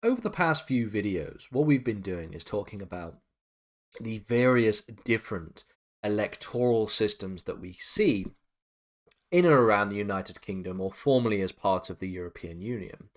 Over the past few videos, what we've been doing is talking about the various different electoral systems that we see in and around the United Kingdom, or formerly as part of the European Union.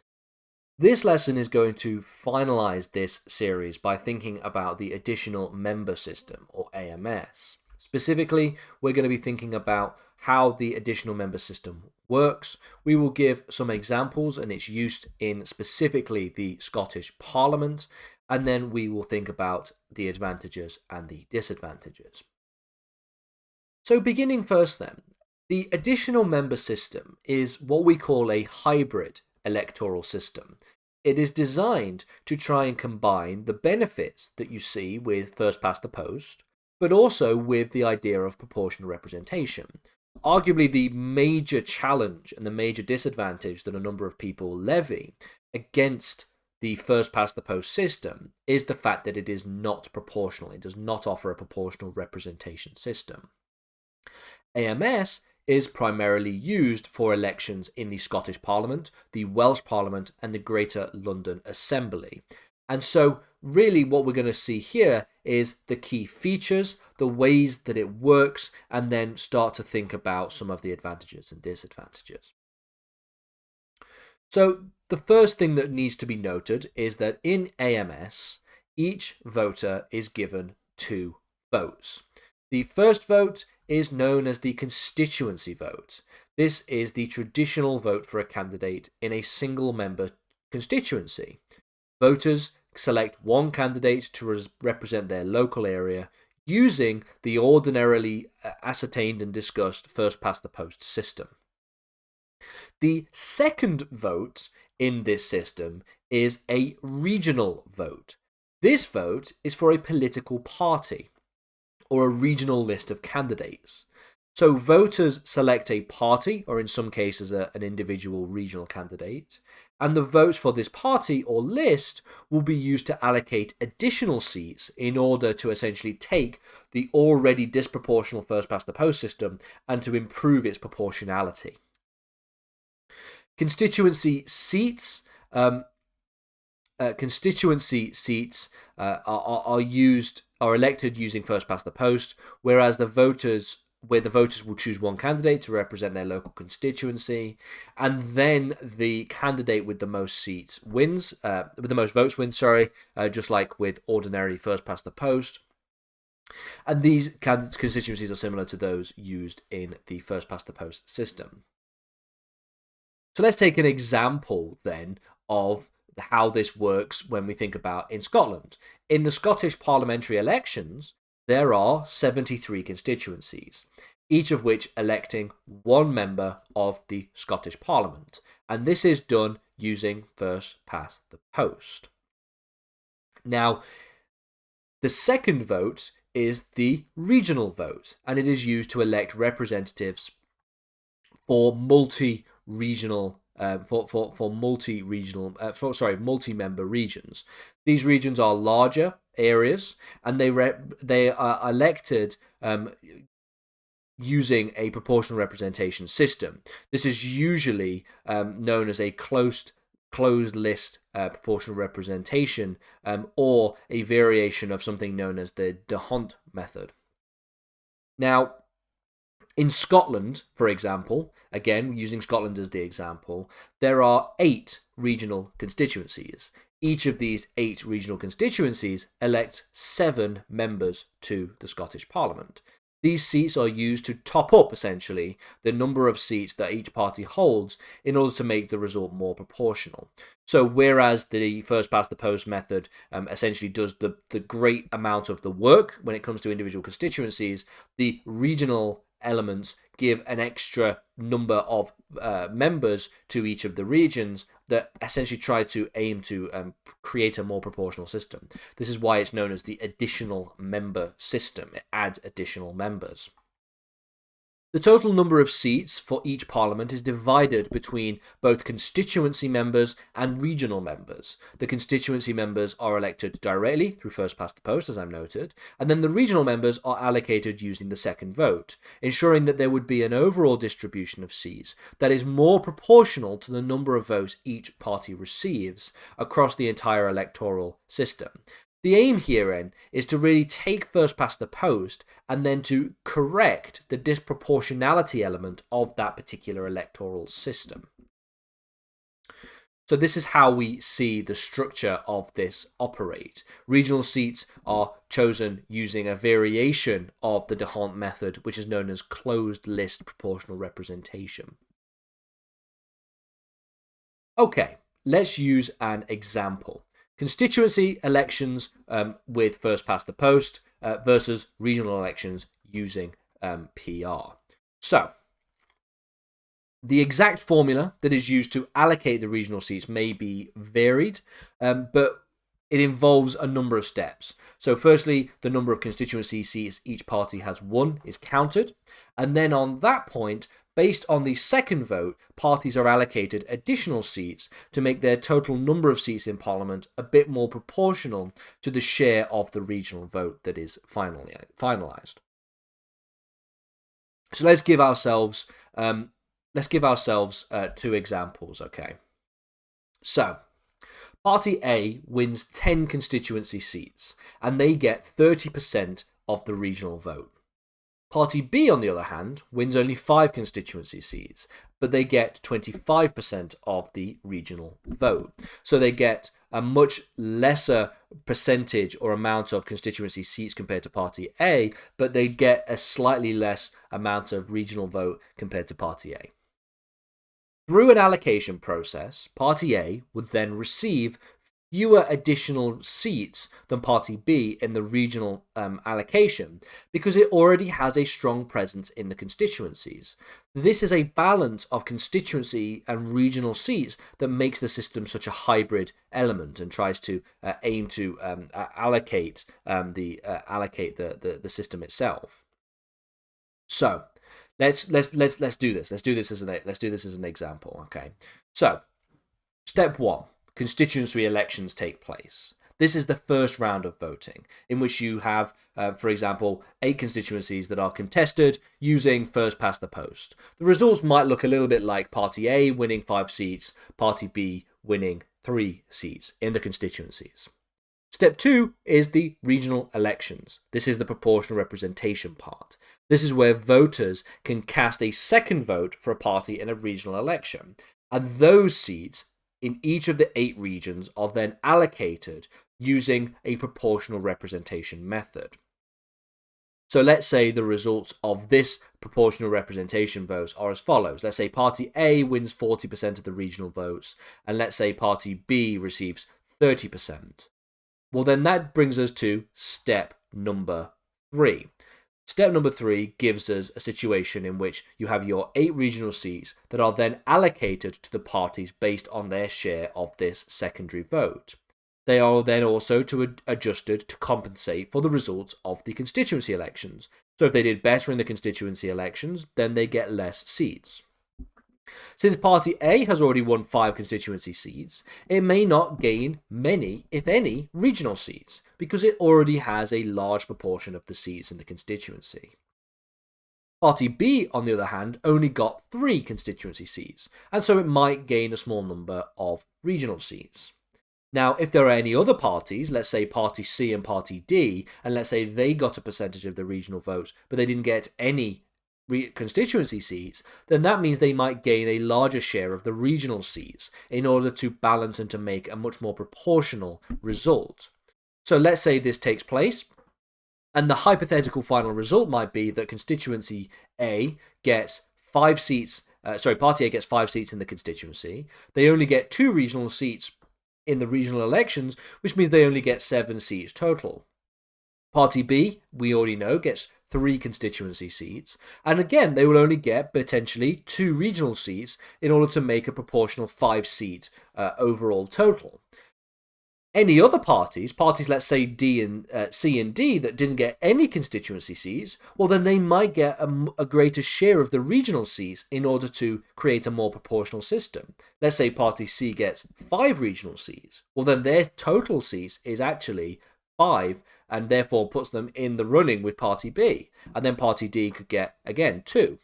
This lesson is going to finalize this series by thinking about the additional member system, or AMS. Specifically, we're going to be thinking about how the additional member system works. We will give some examples and its use in specifically the Scottish Parliament, and then we will think about the advantages and the disadvantages. So beginning first then, the additional member system is what we call a hybrid electoral system. It is designed to try and combine the benefits that you see with first past the post, but also with the idea of proportional representation. Arguably the major challenge and the major disadvantage that a number of people levy against the first past the post system is the fact that it is not proportional. It does not offer a proportional representation system. AMS is primarily used for elections in the Scottish Parliament, the Welsh Parliament, and the Greater London Assembly. And so, really, what we're going to see here is the key features, the ways that it works, and then start to think about some of the advantages and disadvantages. So, the first thing that needs to be noted is that in AMS, each voter is given 2 votes. The first vote is known as the constituency vote. This is the traditional vote for a candidate in a single member constituency. Voters select one candidate to represent their local area using the ordinarily ascertained and discussed first past the post system. The second vote in this system is a regional vote. This vote is for a political party or a regional list of candidates. So voters select a party, or in some cases an individual regional candidate, and the votes for this party or list will be used to allocate additional seats in order to essentially take the already disproportional first past the post system and to improve its proportionality. Constituency seats are elected using first past the post, whereas the voters will choose one candidate to represent their local constituency, and then the candidate with the most seats wins, with the most votes wins. Just like with ordinary first past the post. And these constituencies are similar to those used in the first past the post system. So let's take an example then of how this works when we think about in Scotland. In the Scottish parliamentary elections, there are 73 constituencies, each of which electing one member of the Scottish Parliament. And this is done using first past the post. Now, the second vote is the regional vote, and it is used to elect representatives for multi-member regions. These regions are larger areas, and they are elected using a proportional representation system. This is usually known as a closed list proportional representation, or a variation of something known as the D'Hondt method. Now, in Scotland, for example, again, using Scotland as the example, there are 8 regional constituencies. Each of these 8 regional constituencies elects 7 members to the Scottish Parliament. These seats are used to top up, essentially, the number of seats that each party holds in order to make the result more proportional. So whereas the first past the post method essentially does the great amount of the work when it comes to individual constituencies, the regional elements give an extra number of members to each of the regions that essentially try to aim to create a more proportional system. This is why it's known as the additional member system. It adds additional members. The total number of seats for each parliament is divided between both constituency members and regional members. The constituency members are elected directly through first past the post, as I've noted, and then the regional members are allocated using the second vote, ensuring that there would be an overall distribution of seats that is more proportional to the number of votes each party receives across the entire electoral system. The aim herein is to really take first past the post and then to correct the disproportionality element of that particular electoral system. So this is how we see the structure of this operate. Regional seats are chosen using a variation of the D'Hondt method, which is known as closed list proportional representation. Okay, let's use an example. Constituency elections with first past the post versus regional elections using PR. So, the exact formula that is used to allocate the regional seats may be varied, but it involves a number of steps. So firstly, the number of constituency seats each party has won is counted, and then on that point, based on the second vote, parties are allocated additional seats to make their total number of seats in Parliament a bit more proportional to the share of the regional vote that is finalised. So let's give ourselves two examples, okay? So, Party A wins 10 constituency seats, and they get 30% of the regional vote. Party B, on the other hand, wins only 5 constituency seats, but they get 25% of the regional vote. So they get a much lesser percentage or amount of constituency seats compared to Party A, but they get a slightly less amount of regional vote compared to Party A. Through an allocation process, Party A would then receive fewer additional seats than Party B in the regional allocation because it already has a strong presence in the constituencies. This is a balance of constituency and regional seats that makes the system such a hybrid element and tries to aim to allocate the system itself. So let's do this. Let's do this as an example. Okay. So step 1. Constituency elections take place. This is the first round of voting, in which you have, for example, 8 constituencies that are contested using first past the post. The results might look a little bit like Party A winning 5 seats, Party B winning 3 seats in the constituencies. Step 2 is the regional elections. This is the proportional representation part. This is where voters can cast a second vote for a party in a regional election, and those seats in each of the 8 regions are then allocated using a proportional representation method. So let's say the results of this proportional representation votes are as follows. Let's say Party A wins 40% of the regional votes, and let's say Party B receives 30%. Well, then that brings us to step number 3. Step number 3 gives us a situation in which you have your 8 regional seats that are then allocated to the parties based on their share of this secondary vote. They are then also adjusted to compensate for the results of the constituency elections. So if they did better in the constituency elections, then they get less seats. Since Party A has already won 5 constituency seats, it may not gain many, if any, regional seats, because it already has a large proportion of the seats in the constituency. Party B, on the other hand, only got 3 constituency seats, and so it might gain a small number of regional seats. Now, if there are any other parties, let's say Party C and Party D, and let's say they got a percentage of the regional votes, but they didn't get any constituency seats, then that means they might gain a larger share of the regional seats in order to balance and to make a much more proportional result. So let's say this takes place, and the hypothetical final result might be that constituency A gets 5 seats, Party A gets 5 seats in the constituency. They only get 2 regional seats in the regional elections, which means they only get 7 seats total. Party B, we already know, gets 3 constituency seats, and again, they will only get potentially 2 regional seats in order to make a proportional 5-seat overall total. Any other parties, let's say D and C and D, that didn't get any constituency seats, well then they might get a greater share of the regional seats in order to create a more proportional system. Let's say party C gets 5 regional seats, well then their total seats is actually 5, and therefore puts them in the running with party B, and then party D could get, again, 2.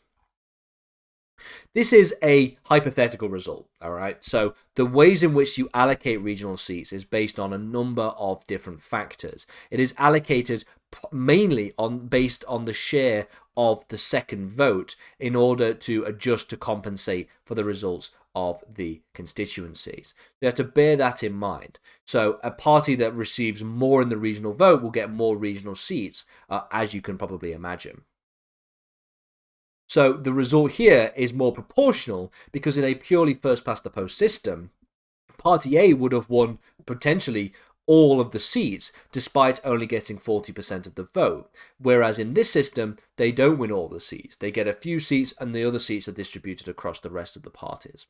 This is a hypothetical result, all right? So the ways in which you allocate regional seats is based on a number of different factors. It is allocated mainly based on the share of the second vote in order to adjust to compensate for the results of the constituencies. You have to bear that in mind. So a party that receives more in the regional vote will get more regional seats, as you can probably imagine. So the result here is more proportional because in a purely first-past-the-post system, Party A would have won potentially all of the seats despite only getting 40% of the vote, whereas in this system, they don't win all the seats. They get a few seats and the other seats are distributed across the rest of the parties.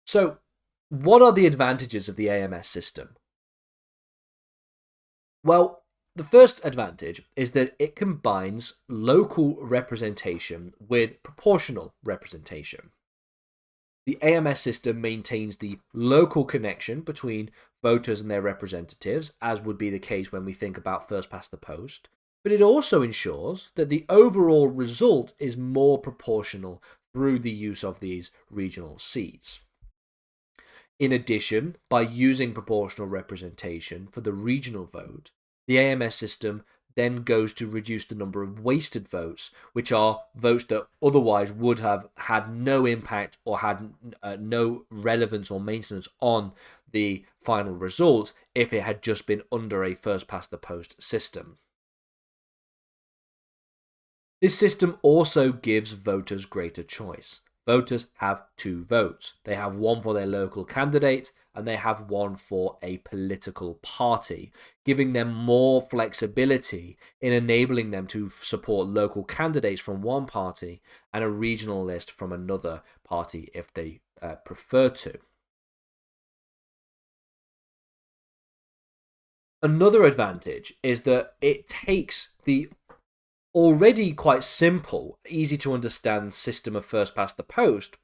So what are the advantages of the AMS system? Well, the first advantage is that it combines local representation with proportional representation. The AMS system maintains the local connection between voters and their representatives, as would be the case when we think about first past the post, but it also ensures that the overall result is more proportional through the use of these regional seats. In addition, by using proportional representation for the regional vote, the AMS system then goes to reduce the number of wasted votes, which are votes that otherwise would have had no impact or had no relevance or maintenance on the final result if it had just been under a first-past-the-post system. This system also gives voters greater choice. Voters have 2 votes. They have one for their local candidate and they have one for a political party, giving them more flexibility in enabling them to support local candidates from one party and a regional list from another party if they prefer to. Another advantage is that it takes the already quite simple, easy to understand system of first past the post.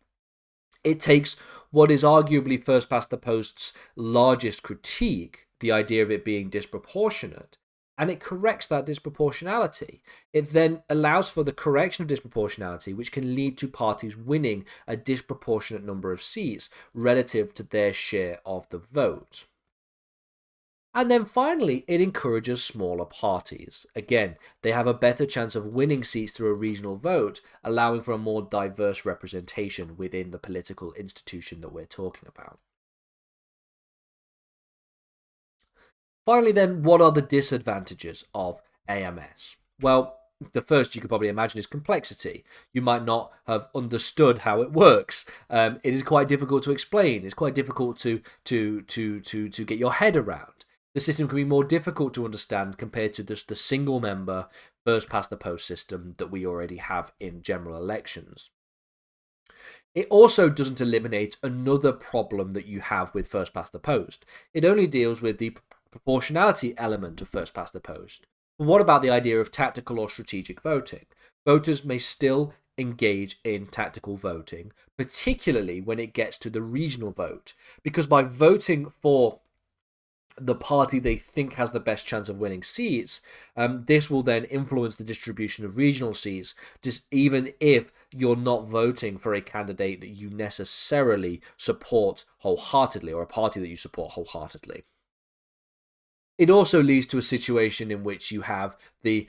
It takes what is arguably first past the post's largest critique, the idea of it being disproportionate, and it corrects that disproportionality. It then allows for the correction of disproportionality, which can lead to parties winning a disproportionate number of seats relative to their share of the vote. And then finally, it encourages smaller parties. Again, they have a better chance of winning seats through a regional vote, allowing for a more diverse representation within the political institution that we're talking about. Finally then, what are the disadvantages of AMS? Well, the first you could probably imagine is complexity. You might not have understood how it works. It is quite difficult to explain. It's quite difficult to get your head around. The system can be more difficult to understand compared to just the single member first past the post system that we already have in general elections. It also doesn't eliminate another problem that you have with first past the post. It only deals with the proportionality element of first past the post. But what about the idea of tactical or strategic voting? Voters may still engage in tactical voting, particularly when it gets to the regional vote, because by voting for the party they think has the best chance of winning seats, this will then influence the distribution of regional seats, just even if you're not voting for a candidate that you necessarily support wholeheartedly or a party that you support wholeheartedly. It also leads to a situation in which you have the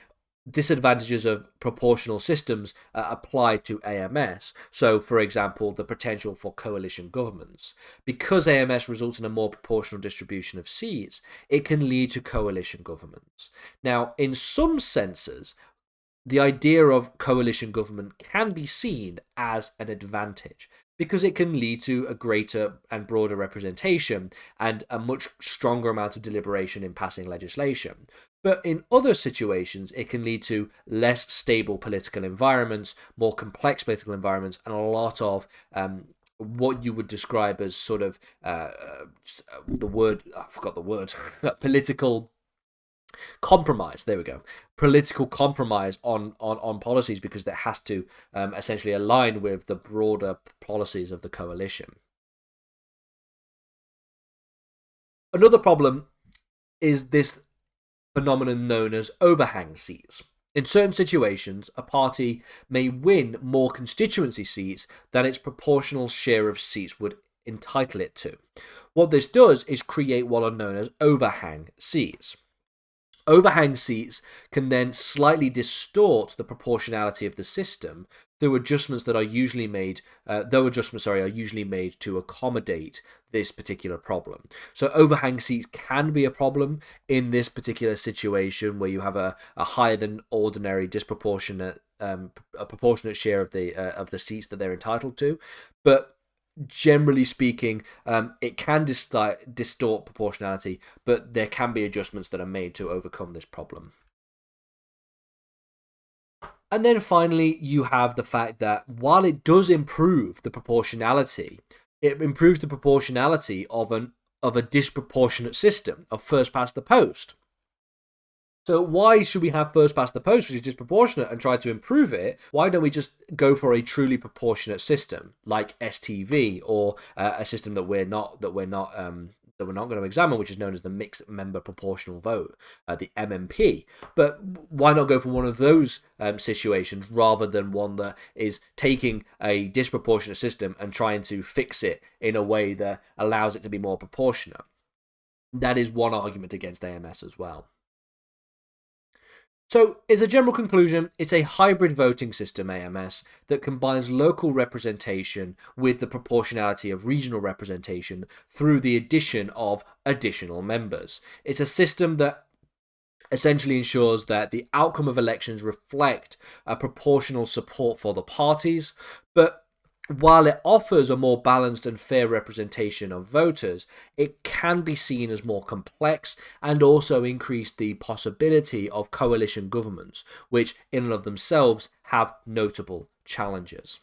disadvantages of proportional systems applied to AMS. So, for example, the potential for coalition governments. Because AMS results in a more proportional distribution of seats, it can lead to coalition governments. Now, in some senses, the idea of coalition government can be seen as an advantage because it can lead to a greater and broader representation and a much stronger amount of deliberation in passing legislation. But in other situations, it can lead to less stable political environments, more complex political environments, and a lot of what you would describe as sort of the word, I forgot the word, political compromise. There we go. Political compromise on policies, because that has to essentially align with the broader policies of the coalition. Another problem is this phenomenon known as overhang seats. In certain situations, a party may win more constituency seats than its proportional share of seats would entitle it to. What this does is create what are known as overhang seats. Overhang seats can then slightly distort the proportionality of the system through adjustments that are usually made, are usually made to accommodate this particular problem. So overhang seats can be a problem in this particular situation where you have a higher than ordinary disproportionate, a proportionate share of the seats that they're entitled to, but generally speaking, it can distort proportionality, but there can be adjustments that are made to overcome this problem. And then finally, you have the fact that while it does improve the proportionality, it improves the proportionality of a disproportionate system of first past the post. So why should we have first past the post, which is disproportionate, and try to improve it? Why don't we just go for a truly proportionate system like STV, or a system that we're not going to examine, which is known as the mixed member proportional vote, the MMP? But why not go for one of those situations rather than one that is taking a disproportionate system and trying to fix it in a way that allows it to be more proportionate? That is one argument against AMS as well. So, as a general conclusion, it's a hybrid voting system, AMS, that combines local representation with the proportionality of regional representation through the addition of additional members. It's a system that essentially ensures that the outcome of elections reflect a proportional support for the parties, but while it offers a more balanced and fair representation of voters, it can be seen as more complex and also increase the possibility of coalition governments, which in and of themselves have notable challenges.